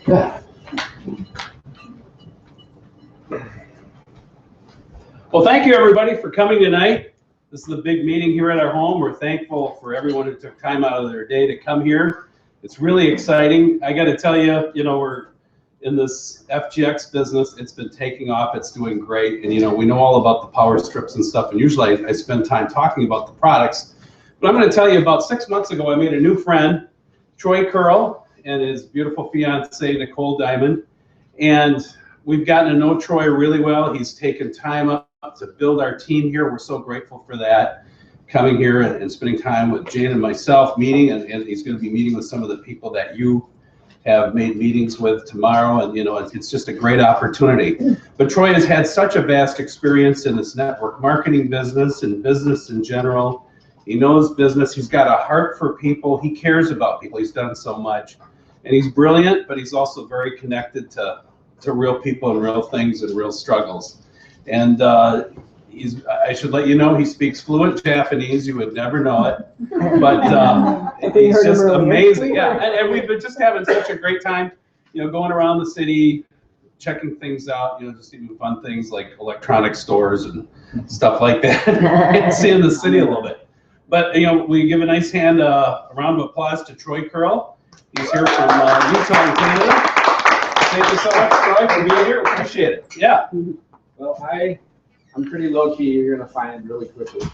Yeah. Well, thank you everybody for coming tonight. This is a big meeting here at our home. We're thankful for everyone who took time out of their day to come here. It's really exciting. I got to tell you, we're in this FGX business. It's been taking off. It's doing great. And, we know all about the power strips and stuff. And usually I spend time talking about the products. But I'm going to tell you, about 6 months ago, I made a new friend, Troy Kearl, and his beautiful fiance, Nicole Diamond. And we've gotten to know Troy really well. He's taken time up to build our team here. We're so grateful for that. Coming here and spending time with Jane and myself, meeting, and he's going to be meeting with some of the people that you have made meetings with tomorrow, and it's just a great opportunity. But Troy has had such a vast experience in this network marketing business and business in general. He knows business. He's got a heart for people. He cares about people. He's done so much, and he's brilliant, but he's also very connected to real people and real things and real struggles. And I should let you know, he speaks fluent Japanese. You would never know it, but he's just amazing. Yeah, and we've been just having such a great time, going around the city, checking things out, just even fun things like electronic stores and stuff like that, and seeing the city a little bit. But we give a nice round of applause to Troy Kearl. He's here from Utah and Canada. Thank you so much, Troy, for being here. Appreciate it. Yeah. Well, I'm pretty low key. You're gonna find really quickly.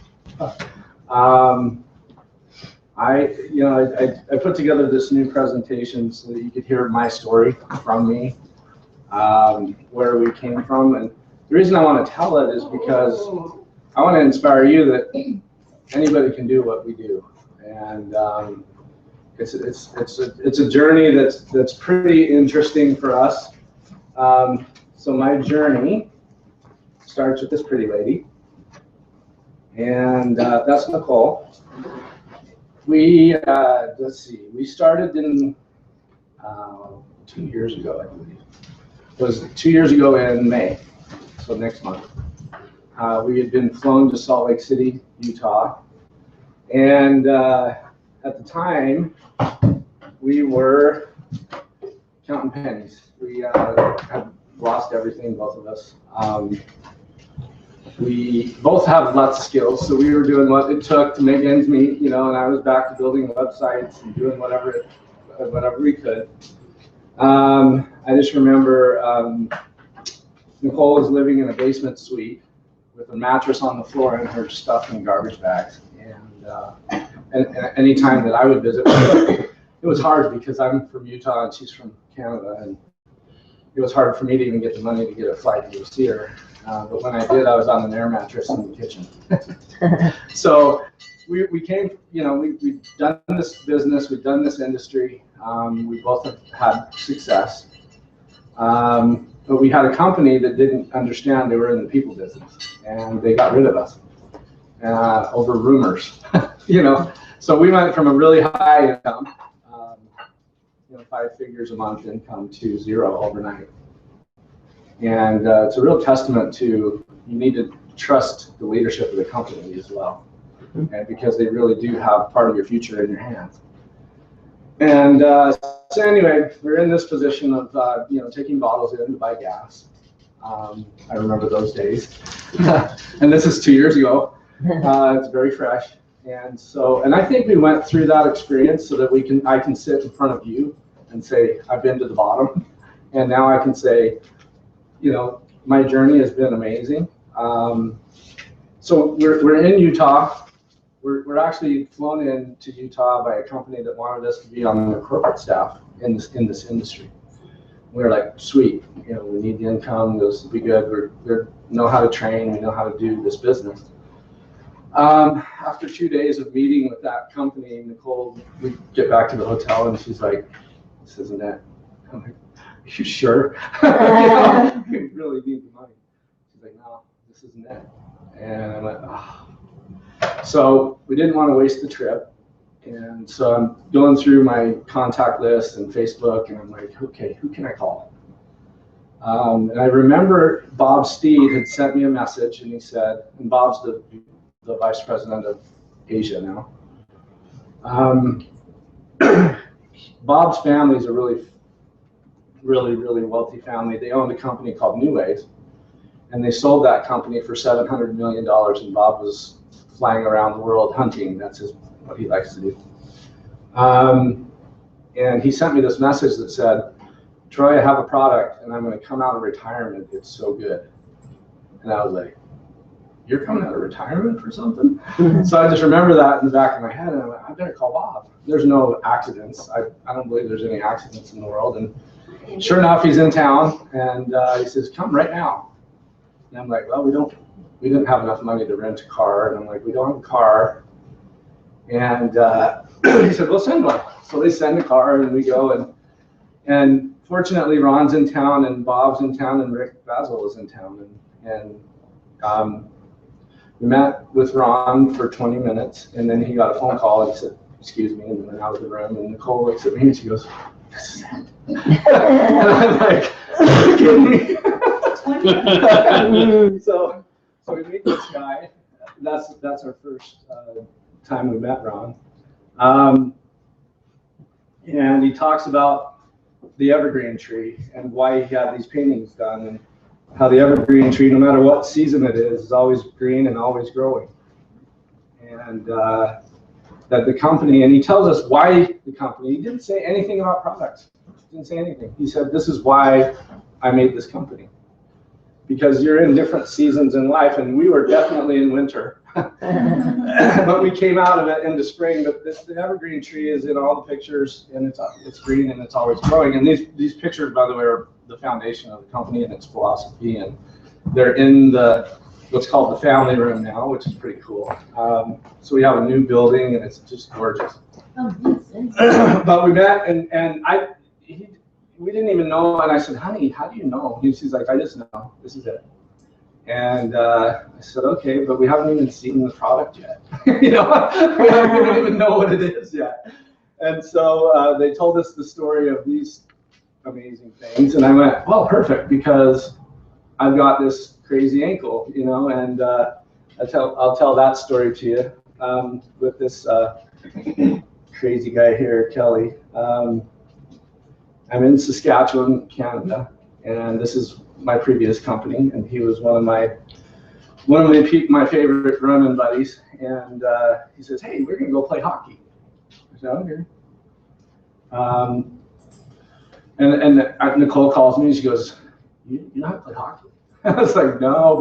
I put together this new presentation so that you could hear my story from me, where we came from, and the reason I want to tell it is because I want to inspire you that anybody can do what we do, and it's a journey that's pretty interesting for us. So my journey starts with this pretty lady, and that's Nicole. We we started in 2 years ago, I believe. It was 2 years ago in May, so next month. We had been flown to Salt Lake City, Utah, and at the time we were counting pennies. We had lost everything, both of us. We both have lots of skills, so we were doing what it took to make ends meet, and I was back to building websites and doing whatever we could. I just remember Nicole was living in a basement suite with a mattress on the floor and her stuff in garbage bags. And any time that I would visit, it was hard because I'm from Utah and she's from Canada, and it was hard for me to even get the money to get a flight to go see her. But when I did, I was on an air mattress in the kitchen. So we came, we've done this business, we've done this industry. We both have had success. But we had a company that didn't understand they were in the people business, and they got rid of us over rumors. So we went from a really high income, 5 figures a month income, to 0 overnight. And it's a real testament to, you need to trust the leadership of the company as well, and because they really do have part of your future in your hands. And so anyway, we're in this position of taking bottles in to buy gas. I remember those days, and this is 2 years ago. It's very fresh, and I think we went through that experience so that I can sit in front of you and say I've been to the bottom, and now I can say, my journey has been amazing. So we're in Utah. We're actually flown in to Utah by a company that wanted us to be on their corporate staff in this industry. We were like, sweet, we need the income. This will be good. We know how to train. We know how to do this business. After 2 days of meeting with that company, Nicole, we get back to the hotel and she's like, "This isn't it." I'm like, "Are you sure?" We really need the money. She's like, "No, this isn't it." And I went, "Oh." So we didn't want to waste the trip. And so I'm going through my contact list and Facebook, and I'm like, okay, who can I call? And I remember Bob Steed had sent me a message, and he said, and Bob's the vice president of Asia now. Bob's family is a really really, really wealthy family. They owned a company called New Ways, and they sold that company for $700 million, and Bob was flying around the world hunting. That's what he likes to do. And he sent me this message that said, Troy, I have a product, and I'm going to come out of retirement. It's so good. And I was like, you're coming out of retirement for something? So I just remember that in the back of my head, and I went, I better call Bob. There's no accidents. I don't believe there's any accidents in the world. And sure enough, he's in town, and he says, come right now. And I'm like, well, we didn't have enough money to rent a car. And I'm like, we don't have a car. And he said, well, send one. So they send a car, and we go, and fortunately, Ron's in town, and Bob's in town, and Rick Basil is in town, and we met with Ron for 20 minutes, and then he got a phone call, and he said, excuse me, and went out of the room, and Nicole looks at me, and she goes, this is it. And I'm like, are you kidding me? So we meet this guy. That's our first time we met Ron. And he talks about the evergreen tree and why he had these paintings done, and how the evergreen tree, no matter what season it is always green and always growing. And that the company, and he tells us why the company, he didn't say anything about products. He didn't say anything. He said, this is why I made this company. Because you're in different seasons in life, and we were definitely in winter. But we came out of it into spring. But the evergreen tree is in all the pictures, and it's green and it's always growing. And these pictures, by the way, are the foundation of the company and its philosophy. And they're in what's called the family room now, which is pretty cool. So we have a new building, and it's just gorgeous. But we met, and we didn't even know. And I said, honey, how do you know? He's like, I just know. This is it. And I said, okay, but we haven't even seen the product yet. You know, we don't even know what it is yet. And so they told us the story of these amazing things, and I went, well, perfect, because I've got this crazy ankle, you know, and I'll tell that story to you with this crazy guy here, Kelly. I'm in Saskatchewan, Canada, and this is my previous company, and he was one of my favorite running buddies, and he says, hey, we're gonna go play hockey. I said, okay. And Nicole calls me, and she goes, you know how to play hockey? I was like, no,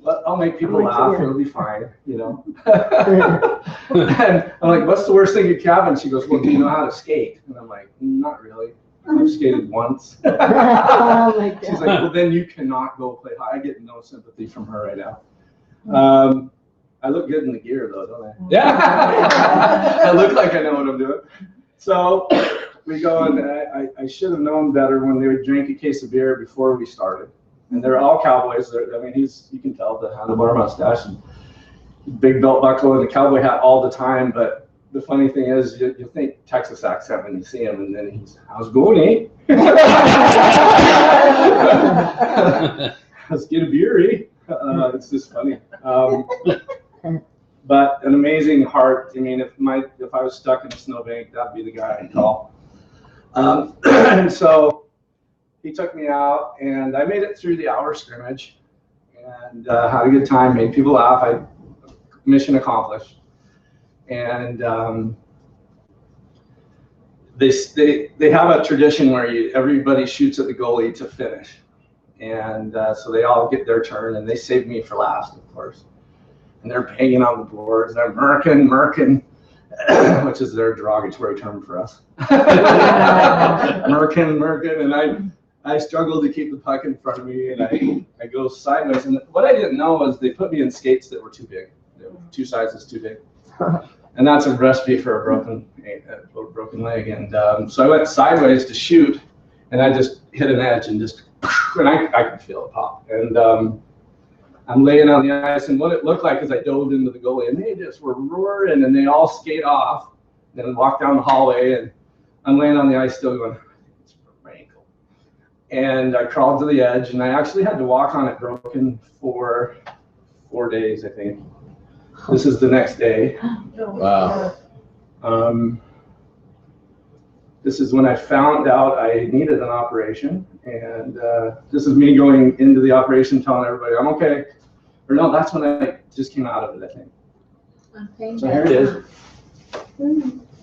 but I'll make people laugh, it'll be fine, you know. And I'm like, what's the worst thing you can? And she goes, well, do you know how to skate? And I'm like, not really. I've skated once. Oh my God. She's like, well, then you cannot go play hockey. I get no sympathy from her right now. I look good in the gear, though, don't I? Yeah. I look like I know what I'm doing. So we go, and I should have known better when they would drink a case of beer before we started. And they're all cowboys. I mean, you can tell the handlebar mustache and big belt buckle and the cowboy hat all the time, but the funny thing is, you think Texas accent when you see him, and then he's, how's it going, eh? Let's get a beer, eh? It's just funny. But an amazing heart. I mean, if I was stuck in a snowbank, that'd be the guy I'd call. And so he took me out, and I made it through the hour scrimmage, and had a good time, made people laugh. Mission accomplished. And they have a tradition where everybody shoots at the goalie to finish, and so they all get their turn, and they save me for last, of course. And they're banging on the boards, they're merkin, which is their derogatory term for us. merkin, and I struggle to keep the puck in front of me, and I go sideways. And what I didn't know was they put me in skates that were too big. They were 2 sizes too big. And that's a recipe for a broken leg. And so I went sideways to shoot, and I just hit an edge, and I could feel it pop. And I'm laying on the ice, and what it looked like is I dove into the goalie, and they just were roaring, and they all skate off, then walk down the hallway, and I'm laying on the ice still going, it's my ankle. And I crawled to the edge, and I actually had to walk on it broken for 4 days, I think. This is the next day. Wow. this is when I found out I needed an operation, and this is me going into the operation telling everybody I'm okay. Or no, that's when I just came out of it, I think. Okay. So here it is.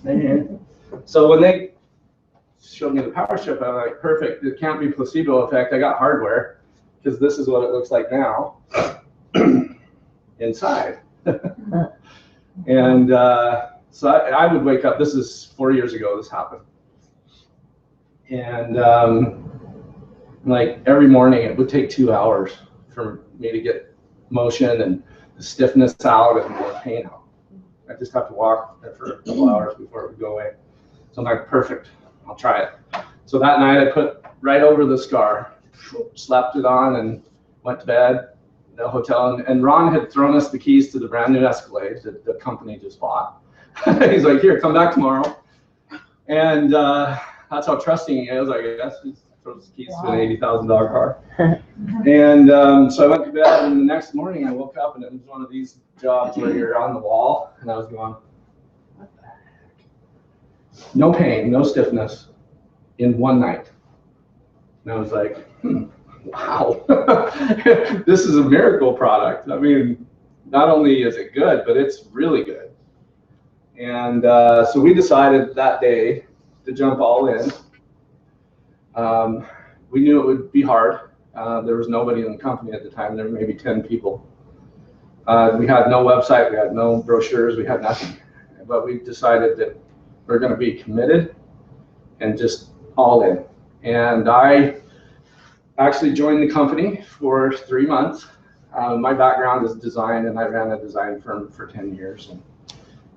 Right here. So when they showed me the power strip, I'm like, perfect. It can't be placebo effect. I got hardware, because this is what it looks like now inside. And so I would wake up. This is 4 years ago. This happened. And like every morning, it would take 2 hours for me to get motion and the stiffness out and the pain out. I just have to walk for a couple hours before it would go away. So I'm like, perfect, I'll try it. So that night I put right over the scar, slapped it on and went to bed in the hotel. And Ron had thrown us the keys to the brand new Escalade that the company just bought. He's like, here, come back tomorrow. And that's how trusting he is, I guess. He throws the keys to an $80,000 car. And so I went to bed, and the next morning I woke up, and it was one of these jobs where you're on the wall, and I was going, what the heck? No pain, no stiffness in one night. And I was like, wow, this is a miracle product. I mean, not only is it good, but it's really good. And so we decided that day to jump all in. We knew it would be hard. There was nobody in the company at the time. There were maybe 10 people. We had no website, we had no brochures, we had nothing. But we decided that we're going to be committed and just all in. And I actually joined the company for 3 months. My background is design, and I ran a design firm for 10 years, and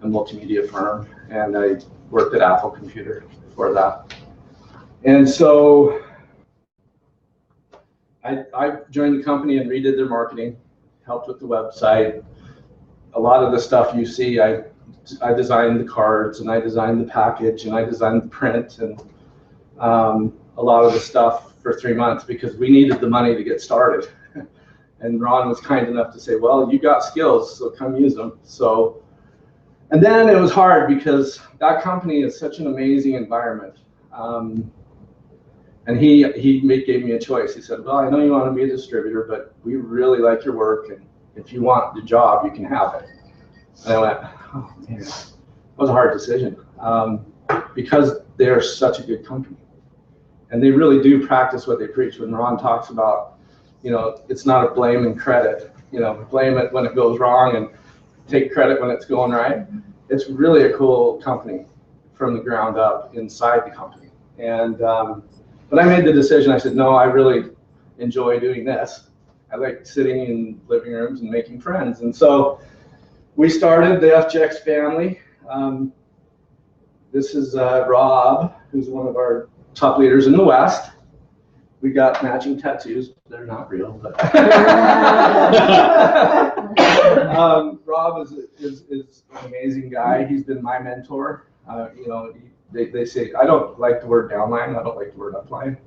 a multimedia firm, and I worked at Apple Computer before that. And so I joined the company and redid their marketing, helped with the website. A lot of the stuff you see, I designed the cards, and I designed the package, and I designed the print, and a lot of the stuff for 3 months, because we needed the money to get started. And Ron was kind enough to say, well, you got skills, so come use them. So, and then it was hard because that company is such an amazing environment. And he gave me a choice. He said, well, I know you want to be a distributor, but we really like your work, and if you want the job, you can have it. And I went, oh man, that was a hard decision, because they're such a good company. And they really do practice what they preach. When Ron talks about, you know, it's not a blame and credit, you know, blame it when it goes wrong and take credit when it's going right. It's really a cool company from the ground up inside the company. And but I made the decision. I said, no, I really enjoy doing this. I like sitting in living rooms and making friends. And so we started the FGX family. This is Rob, who's one of our top leaders in the West. We got matching tattoos. They're not real, but Rob is an amazing guy. He's been my mentor. You know, they say, I don't like the word downline. I don't like the word upline.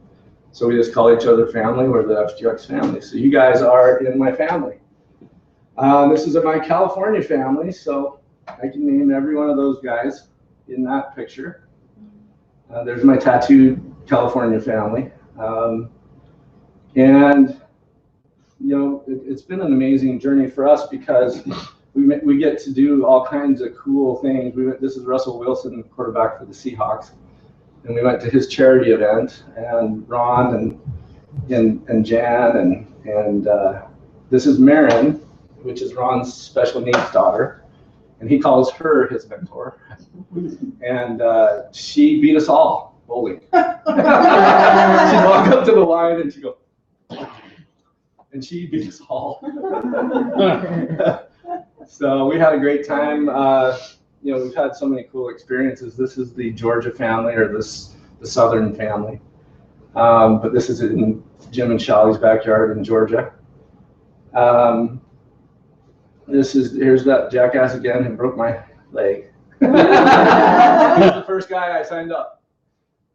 So we just call each other family. We're the FGX family. So you guys are in my family. This is my California family. So I can name every one of those guys in that picture. There's my tattooed California family. And, you know, it's been an amazing journey for us because we get to do all kinds of cool things. This is Russell Wilson, quarterback for the Seahawks. And we went to his charity event, and Ron and Jan, and this is Marin, which is Ron's special needs daughter. And he calls her his mentor. And she beat us all bowling. She'd walk up to the line and she'd go, and she beat us all. So we had a great time. You know, we've had so many cool experiences. This is the Georgia family, or the Southern family. But this is in Jim and Shelly's backyard in Georgia. Here's that jackass again who broke my leg. He was the first guy I signed up.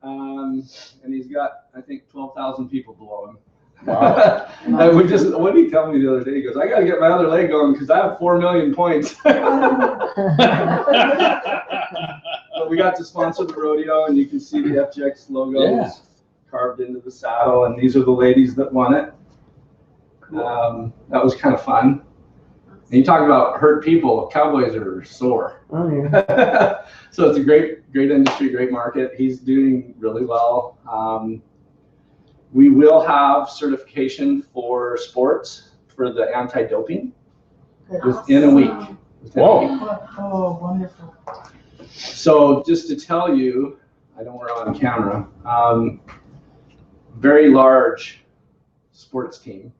And he's got, I think, 12,000 people below him. Wow. What did he tell me the other day? He goes, I got to get my other leg going because I have 4 million points. But So we got to sponsor the rodeo, and you can see the FGX logos carved into the saddle, and these are the ladies that won it. That was kind of fun. And you talk about hurt people, cowboys are sore. Oh, yeah. So it's a great industry, great market. He's doing really well. We will have certification for sports for the anti-doping within a week. Whoa. Oh, wonderful. So just to tell you, I know we're on camera, very large sports team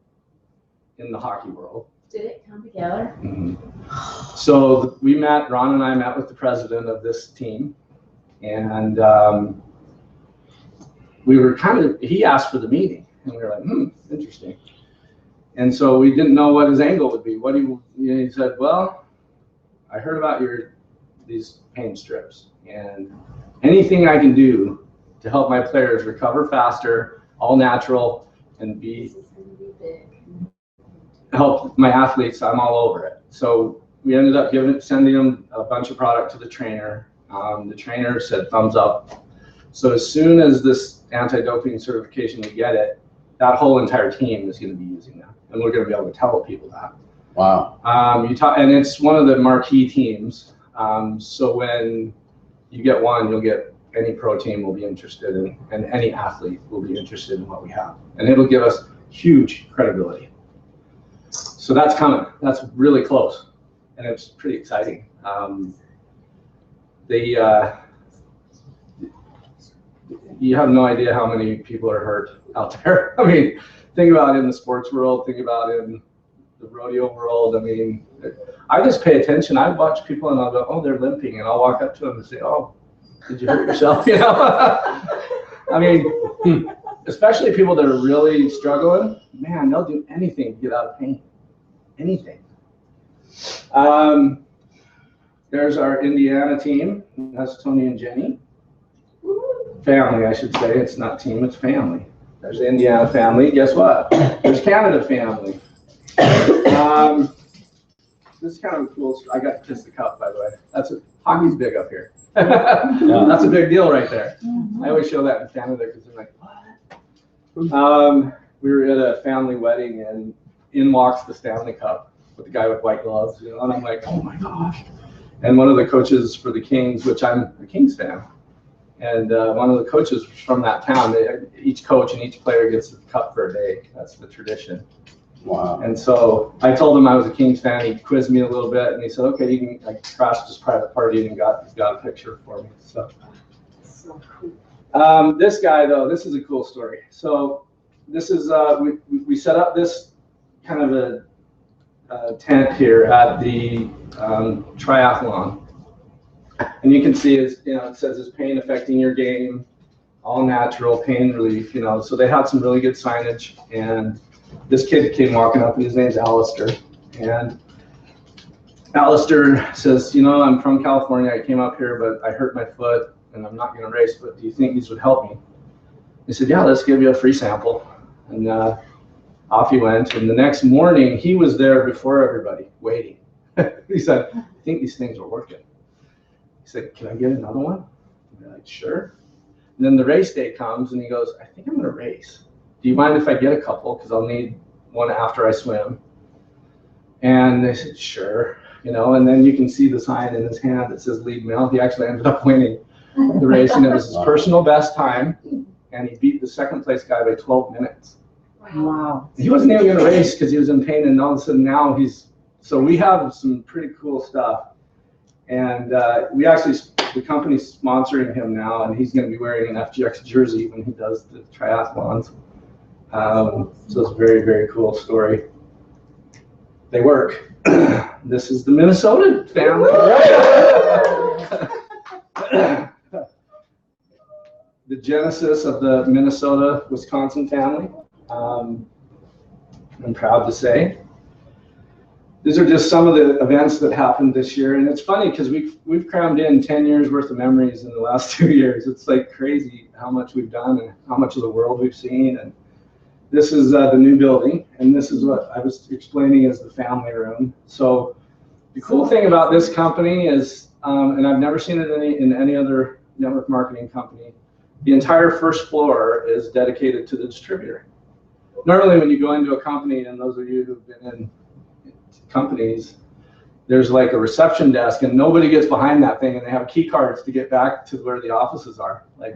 in the hockey world. Did it come together? Mm-hmm. So Ron and I met with the president of this team, and he asked for the meeting, and we were like, interesting. And so we didn't know what his angle would be. He said, well, I heard about these pain strips, and anything I can do to help my players recover faster, all natural, and help my athletes, I'm all over it. So we ended up sending them a bunch of product to the trainer. The trainer said thumbs up. So as soon as this anti-doping certification, we get it, that whole entire team is going to be using that, and we're going to be able to tell people that. Wow. And it's one of the marquee teams. So when you get one, you'll get any pro team will be interested in, and any athlete will be interested in what we have, and it'll give us huge credibility. So that's coming. That's really close, and it's pretty exciting. You have no idea how many people are hurt out there. I mean, think about it in the sports world, think about it in the rodeo world. I mean, I just pay attention. I watch people and I'll go, oh, they're limping, and I'll walk up to them and say, oh, did you hurt yourself? You know? I mean, especially people that are really struggling, man, they'll do anything to get out of pain. Anything. There's our Indiana team. That's Tony and Jenny. Family, I should say. It's not team, it's family. There's the Indiana family. Guess what? There's Canada family. This is kind of a cool. I got to kiss the cup, by the way. Hockey's big up here. That's a big deal right there. I always show that in Canada because they're like, what? We were at a family wedding, and in walks the Stanley Cup with the guy with white gloves, and I'm like, oh my gosh. And one of the coaches for the Kings, which I'm a Kings fan, and one of the coaches from that town, each coach and each player gets the cup for a day. That's the tradition. Wow. And so I told him I was a Kings fan. He quizzed me a little bit, and he said, okay, you can. I crashed his private party and got a picture for me. So cool. This guy, though, this is a cool story. So this is we set up this kind of a tent here at the triathlon, and you can see it says it's pain affecting your game, all natural pain relief. So they had some really good signage, and this kid came walking up, and his name's Alistair, and Alistair says, I'm from California, I came up here, but I hurt my foot and I'm not going to race, but do you think these would help me? He said, yeah, let's give you a free sample. And off he went, and the next morning he was there before everybody waiting. He said, I think these things are working. He said, can I get another one? And they're like, sure. And then the race day comes, and he goes, I think I'm going to race. Do you mind if I get a couple? Because I'll need one after I swim. And they said, sure. And then you can see the sign in his hand that says lead male. He actually ended up winning the race, and it was his personal best time, and he beat the second place guy by 12 minutes. Wow. He wasn't even going to race because he was in pain, and all of a sudden now so we have some pretty cool stuff. And the company's sponsoring him now, and he's going to be wearing an FGX jersey when he does the triathlons. So it's a very, very cool story. They work. This is the Minnesota family. The genesis of the Minnesota-Wisconsin family. I'm proud to say. These are just some of the events that happened this year, and it's funny because we've crammed in 10 years worth of memories in the last 2 years. It's like crazy how much we've done and how much of the world we've seen. And this is the new building, and this is what I was explaining as the family room. So the cool thing about this company is and I've never seen it in any other network marketing company. The entire first floor is dedicated to the distributor. Normally when you go into a company, and those of you who've been in companies, there's like a reception desk and nobody gets behind that thing, and they have key cards to get back to where the offices are. Like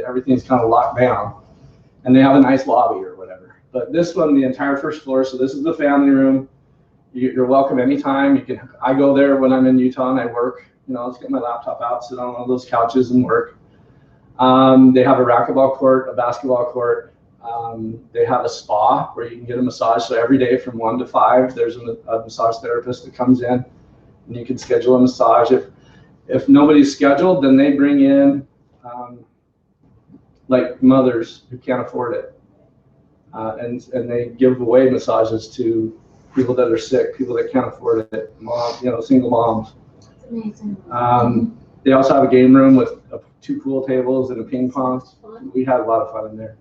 everything's kind of locked down, and they have a nice lobby or whatever. But this one, the entire first floor, so this is the family room. You're welcome anytime. I go there when I'm in Utah and I work. I'll just get my laptop out, sit on one of those couches and work. They have a racquetball court, a basketball court. They have a spa where you can get a massage. So every day from 1 to 5, there's a massage therapist that comes in, and you can schedule a massage. If nobody's scheduled, then they bring in like mothers who can't afford it, and they give away massages to people that are sick, people that can't afford it, single moms. That's amazing. They also have a game room with 2 pool tables and a ping pong. We had a lot of fun in there.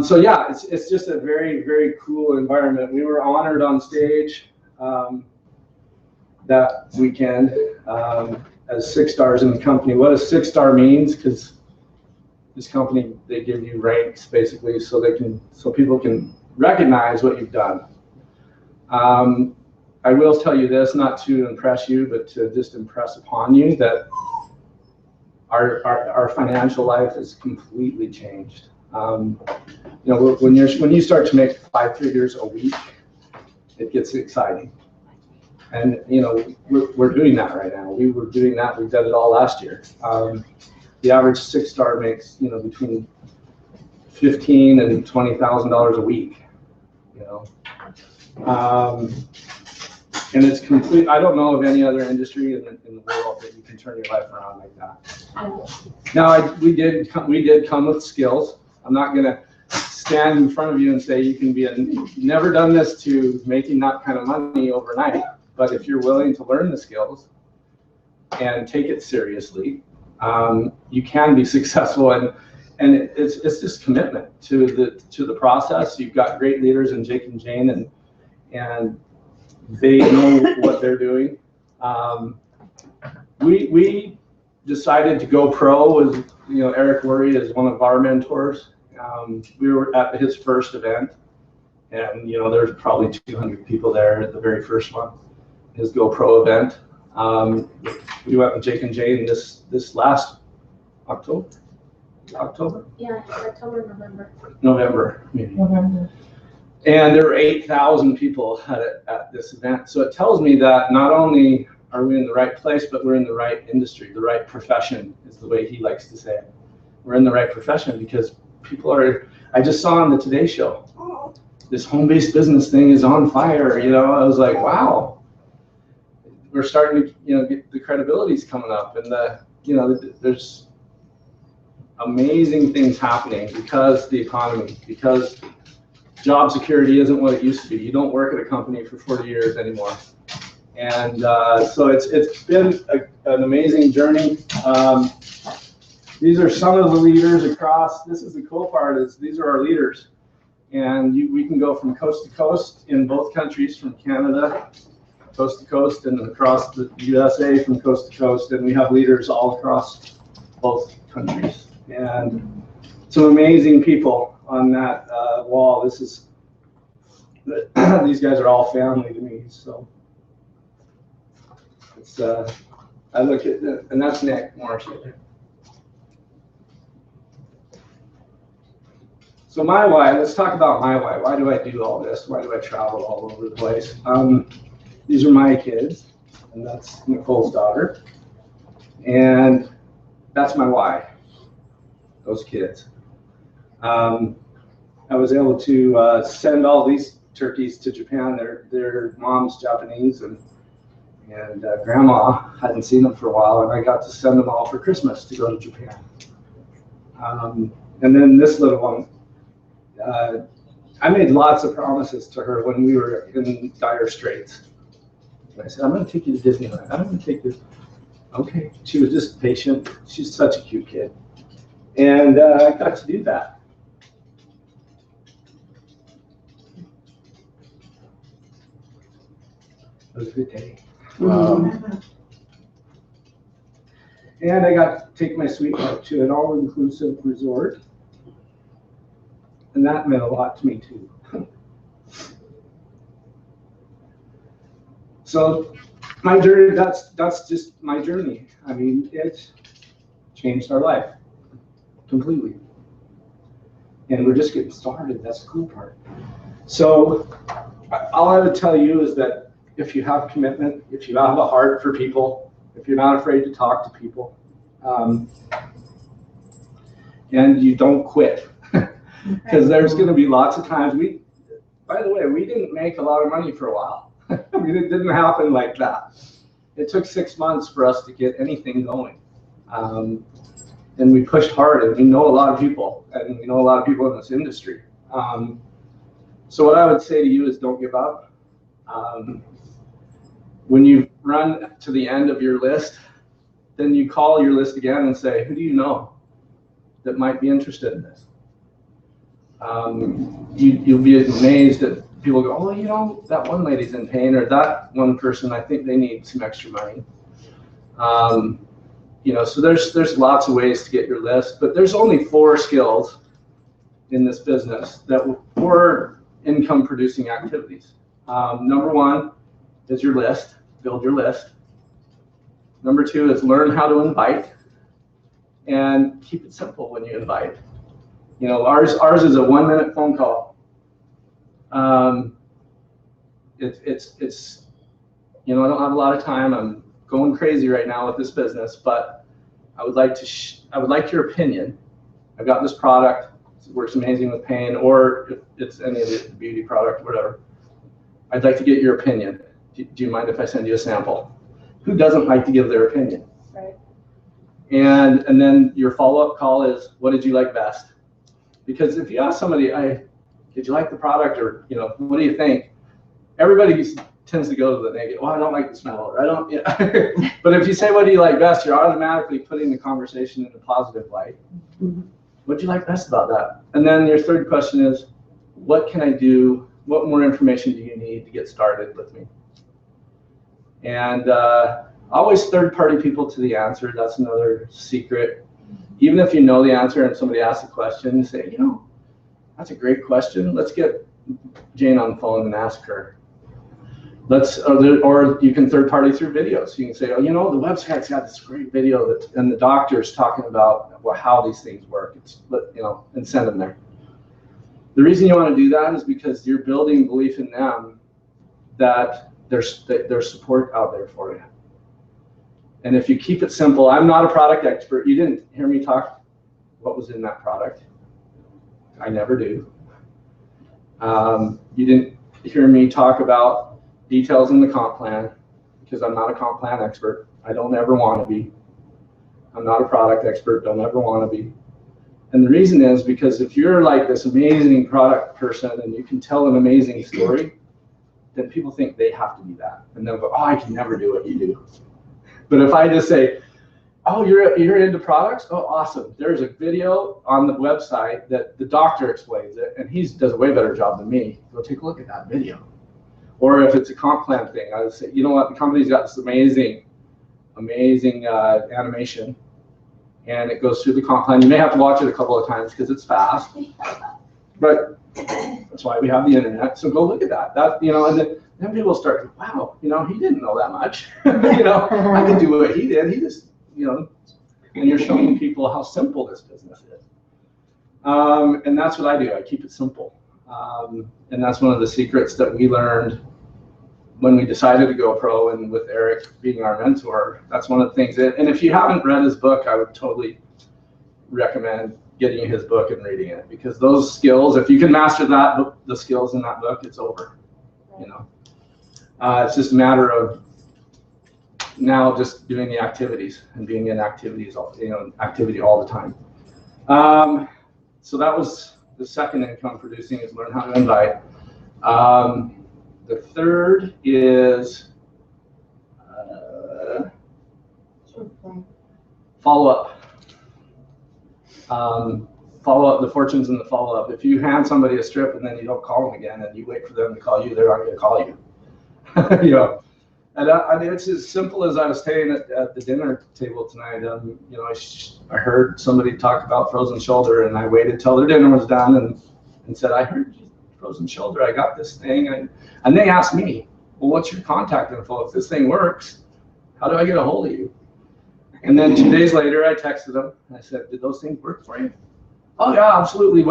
So yeah, it's just a very, very cool environment. We were honored on stage that weekend as 6 stars in the company. What a 6-star means, because this company, they give you ranks basically so people can recognize what you've done. I will tell you this, not to impress you, but to just impress upon you that our financial life has completely changed. When you start to make 5 figures a week, it gets exciting. And we're doing that right now. We were doing that. We did it all last year. The average 6-star makes between $15,000 and $20,000 a week. And it's complete. I don't know of any other industry in the world that you can turn your life around like that. Now, we did come with skills. I'm not going to stand in front of you and say you can be never done this to making that kind of money overnight. But if you're willing to learn the skills and take it seriously, you can be successful. And it's just commitment to the process. You've got great leaders in Jake and Jane, and they know what they're doing. We decided to go pro with Eric Worre is one of our mentors. We were at his first event, and there's probably 200 people there at the very first one, his GoPro event. We went with Jake and Jane this last October. Yeah, October, November, maybe. November. And there were 8,000 people at this event. So it tells me that not only are we in the right place, but we're in the right industry, the right profession is the way he likes to say it. We're in the right profession because people are, I just saw on the Today Show, this home-based business thing is on fire. I was like, wow, we're starting to, get the credibility's coming up, and there's amazing things happening because the economy, because job security isn't what it used to be. You don't work at a company for 40 years anymore. And so it's been an amazing journey. These are some of the leaders across. This is the cool part, is these are our leaders. And we can go from coast to coast in both countries, from Canada, coast to coast, and across the USA from coast to coast. And we have leaders all across both countries. And some amazing people on that wall. These guys are all family to me, so it's I look at that, and that's Nick Morris right there. So my why, let's talk about my why. Why do I do all this? Why do I travel all over the place? These are my kids, and that's Nicole's daughter, and that's my why, those kids. I was able to send all these turkeys to Japan. Their mom's Japanese, and grandma hadn't seen them for a while, and I got to send them all for Christmas to go to Japan. And then this little one, I made lots of promises to her when we were in dire straits. And I said, I'm going to take you to Disneyland. I'm going to take you. Okay. She was just patient. She's such a cute kid. And I got to do that. It was a good day. And I got to take my sweetheart to an all-inclusive resort. And that meant a lot to me too. So my journey, that's just my journey. I mean, it changed our life completely. And we're just getting started. That's the cool part. So all I would tell you is that if you have commitment, if you have a heart for people, if you're not afraid to talk to people, and you don't quit, because there's going to be lots of times by the way, we didn't make a lot of money for a while. I mean, it didn't happen like that. It took 6 months for us to get anything going. And we pushed hard, and we know a lot of people, and we know a lot of people in this industry. So what I would say to you is don't give up. When you run to the end of your list, then you call your list again and say, who do you know that might be interested in this? You'll be amazed that people go, oh, you know, that one lady's in pain, or that one person, I think they need some extra money. You know, so there's lots of ways to get your list, but there's only 4 skills in this business that were income producing activities. Number 1 is your list, build your list. Number 2 is learn how to invite, and keep it simple when you invite. You know, ours is a 1-minute phone call. It's you know, I don't have a lot of time. I'm going crazy right now with this business, but I would like your opinion. I've got this product. It works amazing with pain, or if it's any of the beauty product, whatever. I'd like to get your opinion. Do you mind if I send you a sample? Who doesn't like to give their opinion? Right. And then your follow-up call is, what did you like best? Because if you ask somebody, did you like the product, or, you know, what do you think? Everybody tends to go to the negative. Well, I don't like the smell, or I don't. Yeah. But if you say, what do you like best, you're automatically putting the conversation in a positive light. What do you like best about that? And then your third question is, what can I do? What more information do you need to get started with me? And always third-party people to the answer. That's another secret. Even if you know the answer and somebody asks a question, you say, you know, that's a great question. Let's get Jane on the phone and ask her. Or you can third-party through videos. You can say, oh, you know, the website's got this great video and the doctor's talking about how these things work. You know, and send them there. The reason you want to do that is because you're building belief in them that there's support out there for you. And if you keep it simple, I'm not a product expert. You didn't hear me talk what was in that product. I never do. You didn't hear me talk about details in the comp plan, because I'm not a comp plan expert. I don't ever want to be. I'm not a product expert, don't ever want to be. And the reason is because if you're like this amazing product person and you can tell an amazing story, then people think they have to be that. And they'll go, oh, I can never do what you do. But if I just say, oh, you're into products? Oh, awesome. There's a video on the website that the doctor explains it, and he does a way better job than me. Go take a look at that video. Or if it's a comp plan thing, I would say, you know what, the company's got this amazing animation, and it goes through the comp plan. You may have to watch it a couple of times because it's fast, but that's why we have the internet. So go look at that. You know, and then people start, wow, you know, he didn't know that much. You know, I can do what he did. He just, you know, and you're showing people how simple this business is. And that's what I do. I keep it simple. And that's one of the secrets that we learned when we decided to go pro, and with Eric being our mentor. That's one of the things. And if you haven't read his book, I would totally recommend getting his book and reading it, because those skills, if you can master the skills in that book, it's over. You know, it's just a matter of now just doing the activities and being in activities, activity all the time. So that was the second income producing, is learn how to invite. The third is follow up. Follow up, the fortunes in the follow up. If you hand somebody a strip and then you don't call them again and you wait for them to call you, they're not going to call you. You know, And I mean, it's as simple as I was staying at the dinner table tonight. You know, I heard somebody talk about frozen shoulder, and I waited till their dinner was done and said, I heard you frozen shoulder. I got this thing. And they asked me, well, what's your contact info? If this thing works, how do I get a hold of you? And then 2 days later, I texted them. I said, did those things work for you? Oh, yeah, absolutely.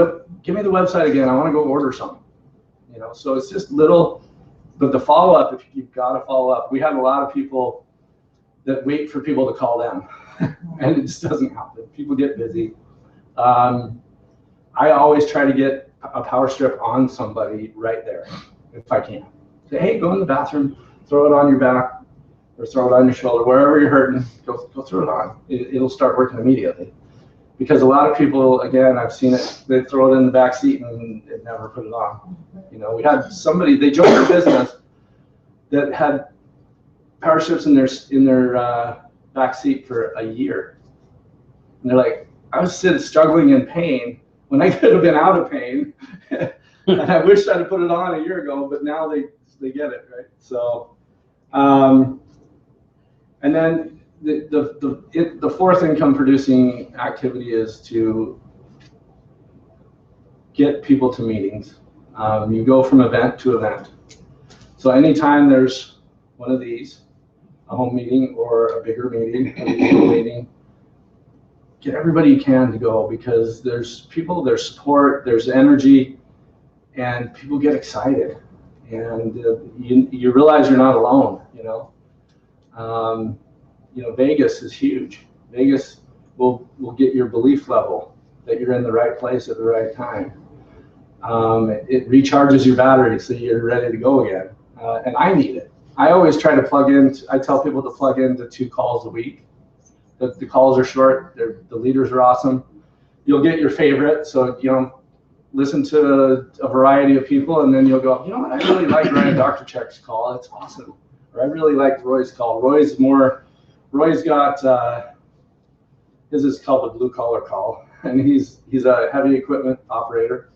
Give me the website again. I want to go order something. You know, so it's just little. But the follow-up, if you've got to follow up, we have a lot of people that wait for people to call them, and it just doesn't happen. People get busy. I always try to get a power strip on somebody right there, if I can. Say, hey, go in the bathroom, throw it on your back, or throw it on your shoulder, wherever you're hurting, go throw it on. It'll start working immediately. Because a lot of people, again, I've seen it, they throw it in the back seat and never put it on. You know, we had somebody, they joined our business that had power strips in their back seat for a year. And they're like, I was struggling in pain when I could have been out of pain. And I wish I'd have put it on a year ago, but now they get it, right? So, and then the fourth income producing activity is to get people to meetings. You go from event to event. So anytime there's one of these, a home meeting or a bigger meeting, a regional meeting, get everybody you can to go, because there's people, there's support, there's energy, and people get excited. And you realize you're not alone, you know. You know, Vegas is huge. Vegas will get your belief level that you're in the right place at the right time. It recharges your battery so you're ready to go again. And I need it. I always try to plug in. I tell people to plug into 2 calls a week. The calls are short. The leaders are awesome. You'll get your favorite. So, you know, listen to a variety of people, and then you'll go, you know what, I really like Ryan Dr. Check's call. It's awesome. Or I really liked Roy's call. Roy's got, his is called the blue collar call, and he's a heavy equipment operator,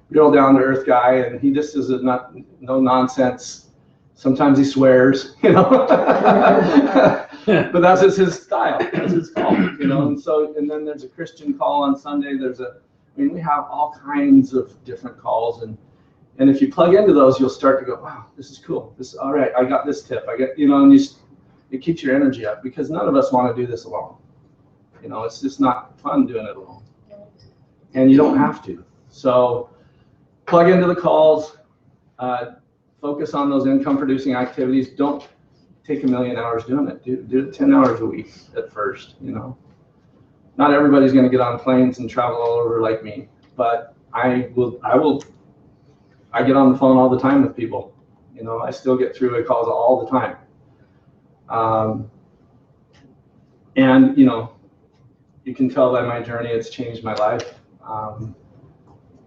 real down to earth guy, and he just is no nonsense. Sometimes he swears, you know, but that's just his style. That's his call, you know. And then there's a Christian call on Sunday. We have all kinds of different calls, and if you plug into those, you'll start to go, wow, this is cool. This is all right. I got this tip. And it keeps your energy up, because none of us want to do this alone. You know, it's just not fun doing it alone, and you don't have to. So plug into the calls, focus on those income producing activities. Don't take 1,000,000 hours doing it. Do it 10 hours a week at first, you know. Not everybody's going to get on planes and travel all over like me, but I get on the phone all the time with people. You know, I still get through calls all the time. And, you know, you can tell by my journey, it's changed my life.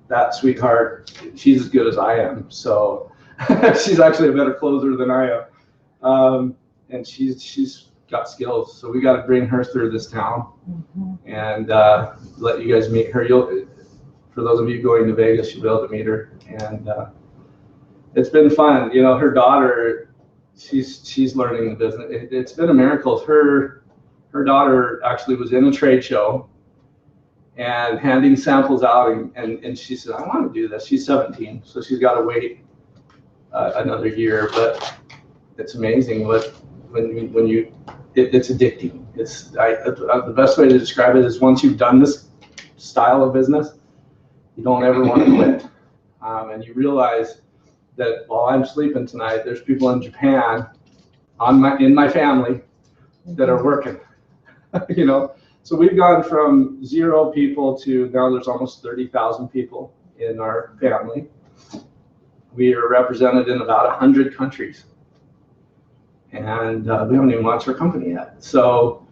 That sweetheart, she's as good as I am. So she's actually a better closer than I am. And she's got skills. So we got to bring her through this town and let you guys meet her. For those of you going to Vegas, you'll be able to meet her. And it's been fun. You know, her daughter, she's learning the business. It's been a miracle. Her daughter actually was in a trade show and handing samples out, and she said, I want to do this. She's 17, so she's got to wait another year. But it's amazing when you it's addicting. The best way to describe it is, once you've done this style of business, you don't ever want to quit. And you realize that while I'm sleeping tonight, there's people in Japan in my family that are working. You know, so we've gone from 0 people to now there's almost 30,000 people in our family. We are represented in about 100 countries, and we haven't even launched our company yet. So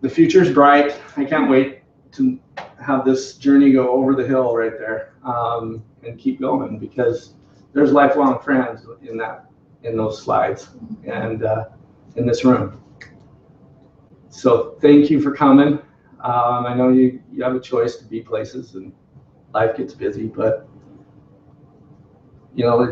the future's bright. I can't wait to have this journey go over the hill right there, and keep going, because there's lifelong friends in those slides and in this room. So thank you for coming. I know you have a choice to be places, and life gets busy, but you know,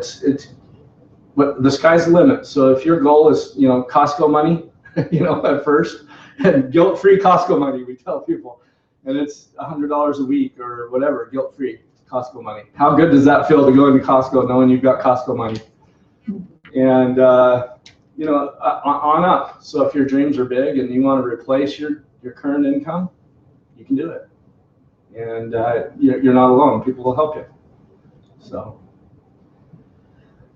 but the sky's the limit. So if your goal is, Costco money, at first, and guilt-free Costco money, we tell people, and it's $100 a week or whatever, guilt-free Costco money. How good does that feel to go into Costco knowing you've got Costco money? And, on up. So if your dreams are big and you want to replace your current income, you can do it. And you're not alone. People will help you. So.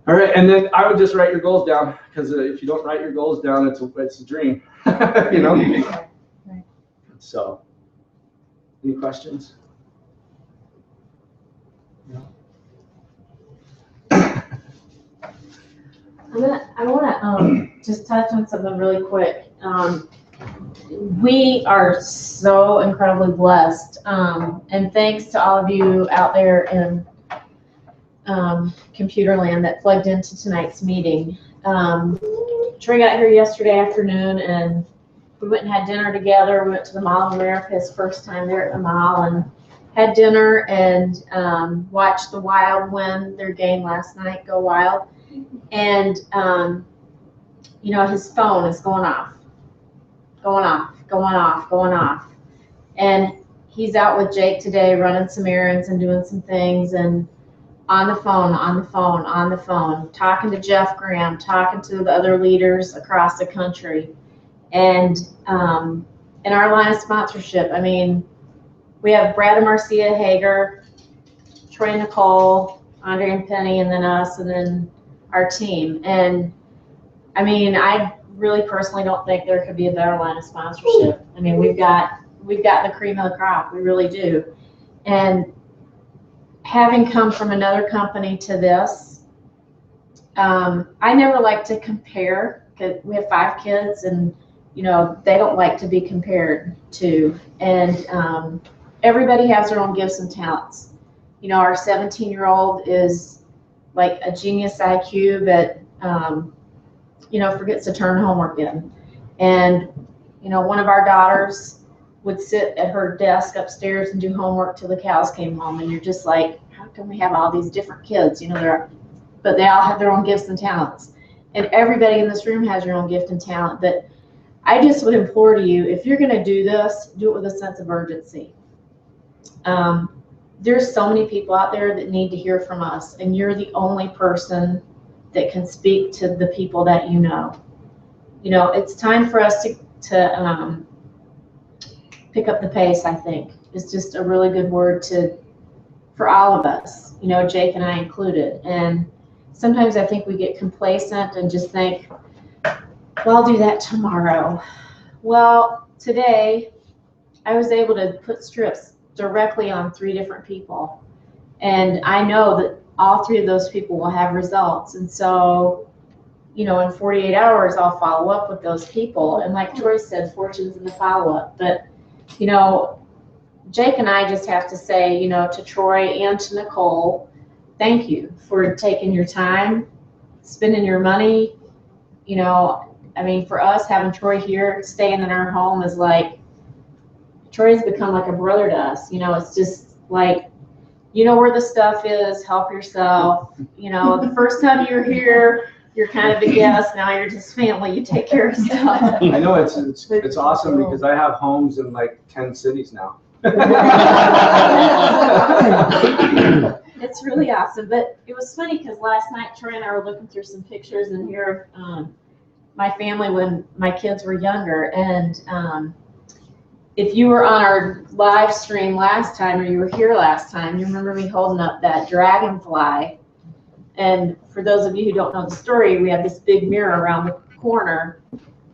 All right, and then I would just write your goals down, because if you don't write your goals down, it's a dream, Right. So, any questions? No. I want to just touch on something really quick. We are so incredibly blessed, and thanks to all of you out there in computer land that plugged into tonight's meeting. Troy got here yesterday afternoon, and we went and had dinner together. We went to the Mall of America, his first time there at the mall, and had dinner and watched the Wild win their game last night, go Wild. And his phone is going off. And he's out with Jake today running some errands and doing some things, and on the phone, talking to Jeff Graham, talking to the other leaders across the country. And in our line of sponsorship, I mean, we have Brad and Marcia Hager, Troy and Nicole, Andre and Penny, and then us, and then our team. And I mean, I really personally don't think there could be a better line of sponsorship. I mean, we've got the cream of the crop. We really do. And having come from another company to this, I never like to compare, because we have 5 kids, and they don't like to be compared to. And everybody has their own gifts and talents. Our 17-year-old is like a genius IQ, but forgets to turn homework in. And one of our daughters would sit at her desk upstairs and do homework till the cows came home, and you're just like, how can we have all these different kids? But they all have their own gifts and talents, and everybody in this room has your own gift and talent. But I just would implore to you, if you're going to do this, do it with a sense of urgency. There's so many people out there that need to hear from us, and you're the only person that can speak to the people that it's time for us to pick up the pace. I think it's just a really good word for all of us, Jake and I included. And sometimes I think we get complacent and just think, well, I'll do that tomorrow. Well, today I was able to put strips directly on 3 different people, and I know that all 3 of those people will have results. And so, in 48 hours, I'll follow up with those people. And like Troy said, fortune's in the follow-up. But, Jake and I just have to say, to Troy and to Nicole, thank you for taking your time, spending your money. I mean, for us, having Troy here, staying in our home is like, Troy's become like a brother to us. It's just like, where the stuff is, help yourself. The first time you were here, you're kind of a guest. Now you're just family. You take care of stuff. I know it's awesome, because I have homes in like 10 cities now. It's really awesome. But it was funny because last night Troy and I were looking through some pictures in here of my family when my kids were younger. And if you were on our live stream last time, or you were here last time, you remember me holding up that dragonfly. And for those of you who don't know the story, we had this big mirror around the corner,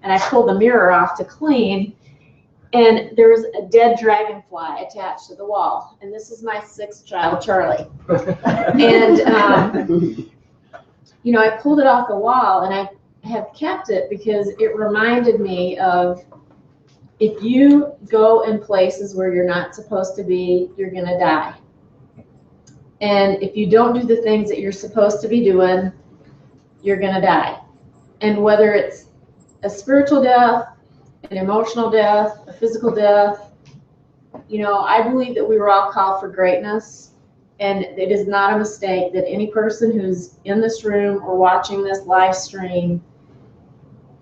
and I pulled the mirror off to clean, and there was a dead dragonfly attached to the wall. And this is my 6th child, Charlie. And I pulled it off the wall, and I have kept it because it reminded me of, if you go in places where you're not supposed to be, you're going to die. And if you don't do the things that you're supposed to be doing, you're going to die. And whether it's a spiritual death, an emotional death, a physical death, I believe that we were all called for greatness. And it is not a mistake that any person who's in this room or watching this live stream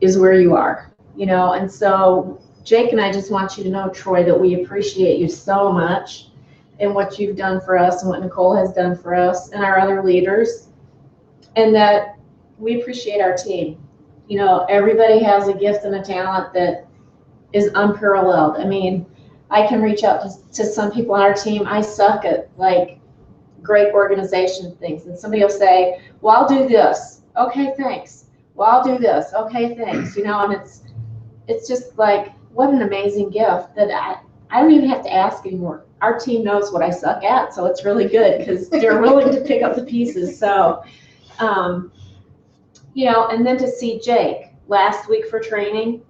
is where you are, you know. And so Jake and I just want you to know, Troy, that we appreciate you so much and what you've done for us and what Nicole has done for us and our other leaders, and that we appreciate our team. You know, everybody has a gift and a talent that is unparalleled. I mean, I can reach out to some people on our team. I suck at like great organization things, and somebody will say, well, I'll do this. Okay, thanks. Well, I'll do this. Okay, thanks. You know, and it's just like, what an amazing gift that I don't even have to ask anymore. Our team knows what I suck at, so it's really good because they're willing to pick up the pieces. So, you know, and then to see Jake last week for training,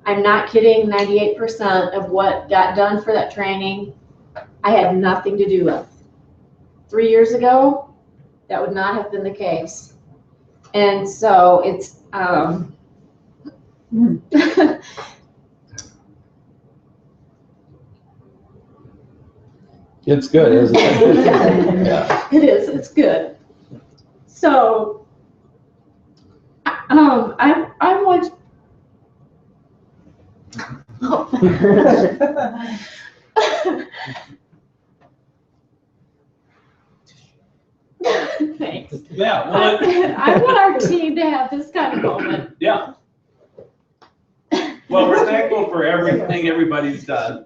I'm not kidding, 98% of what got done for that training, I had nothing to do with. 3 years ago, that would not have been the case. And so it's, It's good, isn't it? Yeah. it is, it's good. So, I want, thanks. Yeah, well, I want our team to have this kind of moment. yeah. Well, we're thankful for everything everybody's done.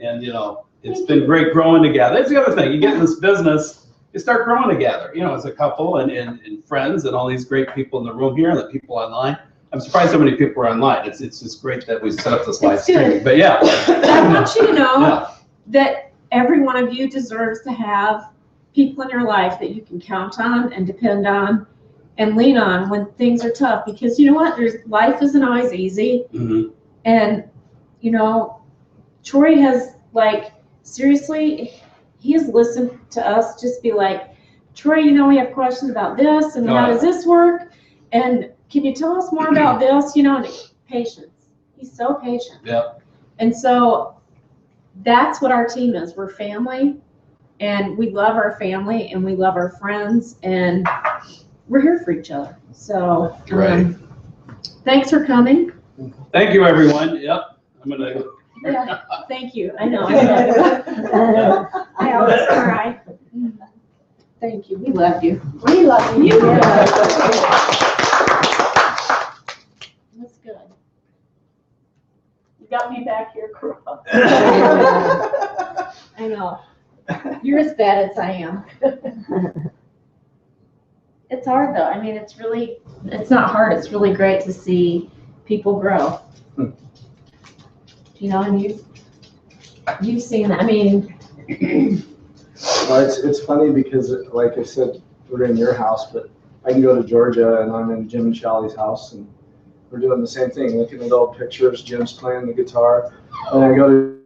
And, you know, it's been great growing together. That's the other thing. You get in this business, you start growing together, you know, as a couple and friends and all these great people in the room here and the people online. I'm surprised how many people are online. It's just great that we set up this live streaming. But yeah. I want you to know Yeah. that every one of you deserves to have people in your life that you can count on and depend on and lean on when things are tough. Because you know what? Life isn't always easy. Mm-hmm. And, you know, Troy has, like, seriously, he has listened to us just be like, Troy, you know, we have questions about this, and how does this work? And can you tell us more about this? You know, and patience. He's so patient. Yeah. And so that's what our team is. We're family, and we love our family, and we love our friends, and we're here for each other. So Right. Thanks for coming. Thank you, everyone. Yep. I'm going to. Yeah, thank you. I know. I always cry. Thank you. We love you. We love you. That's good. You got me back here, Kearl. I know. You're as bad as I am. It's hard though. I mean, it's not hard. It's really great to see people grow. You know, and you've seen that. I mean, Well, it's funny because, like I said, we're in your house, but I can go to Georgia and I'm in Jim and Charlie's house, and we're doing the same thing, looking at old pictures. Jim's playing the guitar, and I go to